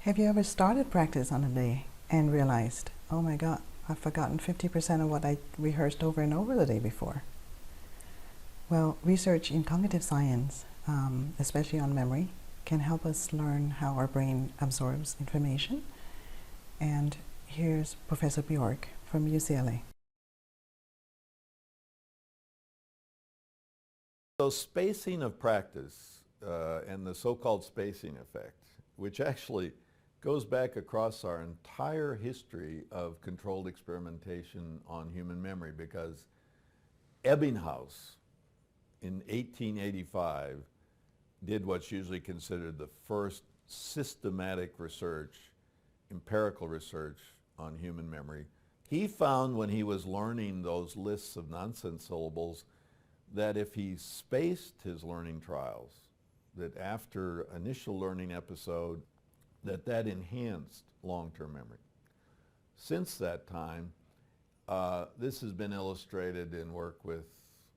Have you ever started practice on a day and realized, oh my God, I've forgotten 50% of what I rehearsed over and over the day before? Well, research in cognitive science, especially on memory, can help us learn how our brain absorbs information. And here's Professor Bjork from UCLA. So spacing of practice and the so-called spacing effect, which actually goes back across our entire history of controlled experimentation on human memory, because Ebbinghaus in 1885 did what's usually considered the first systematic research, empirical research on human memory. He found when he was learning those lists of nonsense syllables that if he spaced his learning trials, that after initial learning episode, that enhanced long-term memory. Since that time, this has been illustrated in work with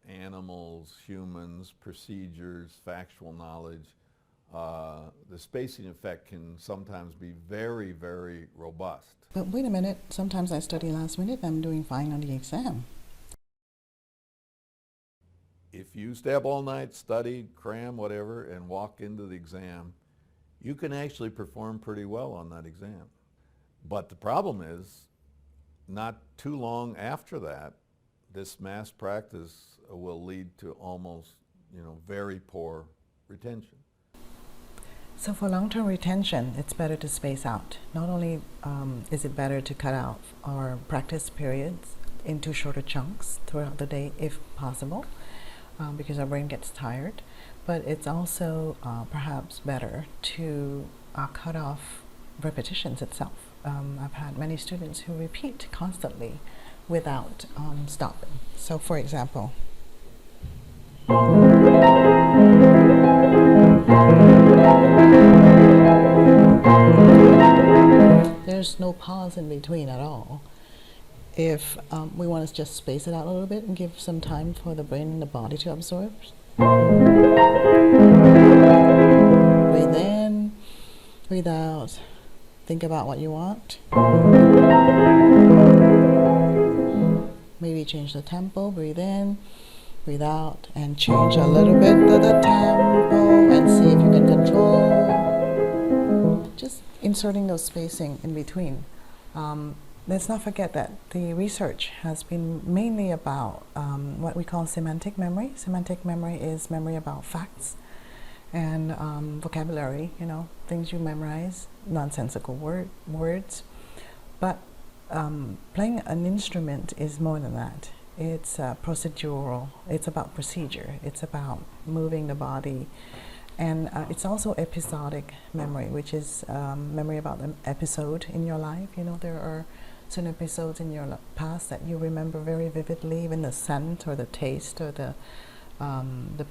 animals, humans, procedures, factual knowledge. The spacing effect can sometimes be very, very robust. But wait a minute, sometimes I study last minute and I'm doing fine on the exam. If you stay up all night, study, cram, whatever, and walk into the exam, you can actually perform pretty well on that exam. But the problem is, not too long after that, this mass practice will lead to almost, very poor retention. So for long-term retention, it's better to space out. Not only is it better to cut out our practice periods into shorter chunks throughout the day if possible, because our brain gets tired, but it's also perhaps better to cut off repetitions itself. I've had many students who repeat constantly without stopping. So for example, there's no pause in between at all. If we want to just space it out a little bit and give some time for the brain and the body to absorb. Breathe in, breathe out, think about what you want. Maybe change the tempo, breathe in, breathe out, and change a little bit of the tempo and see if you can control. Just inserting those spacing in between. Let's not forget that the research has been mainly about what we call semantic memory. Semantic memory is memory about facts and vocabulary, things you memorize, nonsensical words. But playing an instrument is more than that. It's procedural. It's about procedure. It's about moving the body. And it's also episodic memory, which is memory about an episode in your life. There are certain episodes in your past that you remember very vividly, even the scent or the taste or the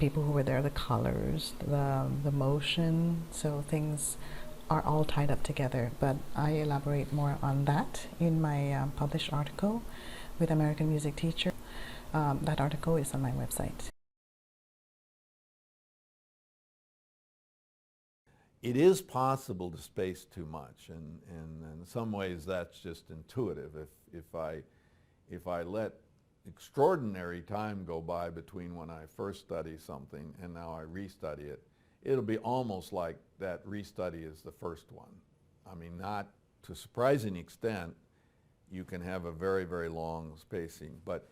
people who were there, the colors, the motion. So things are all tied up together. But I elaborate more on that in my published article with American Music Teacher. That article is on my website. It is possible to space too much, and in some ways that's just intuitive. If I let extraordinary time go by between when I first study something and now I restudy it, it'll be almost like that restudy is the first one. I mean, not to a surprising extent, you can have a very, very long spacing, but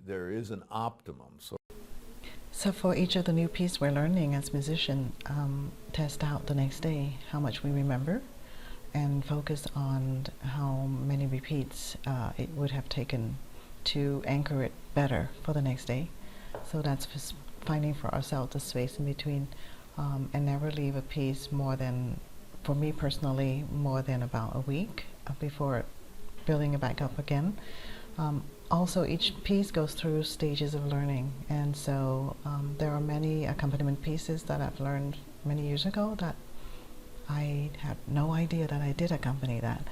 there is an optimum. So for each of the new pieces we're learning as musicians, test out the next day how much we remember and focus on how many repeats it would have taken to anchor it better for the next day. So that's just finding for ourselves the space in between and never leave a piece more than, for me personally, more than about a week before building it back up again. Also, each piece goes through stages of learning, and so there are many accompaniment pieces that I've learned many years ago that I had no idea that I did accompany that,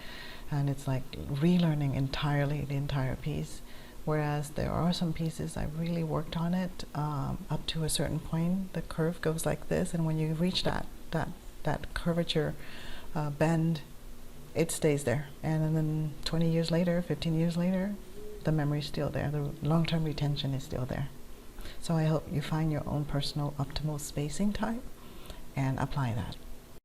and it's like relearning entirely the entire piece. Whereas there are some pieces I really worked on it up to a certain point. The curve goes like this, and when you reach that curvature bend, it stays there. And then 20 years later, 15 years later, the memory is still there. The long-term retention is still there. So I hope you find your own personal optimal spacing type and apply that.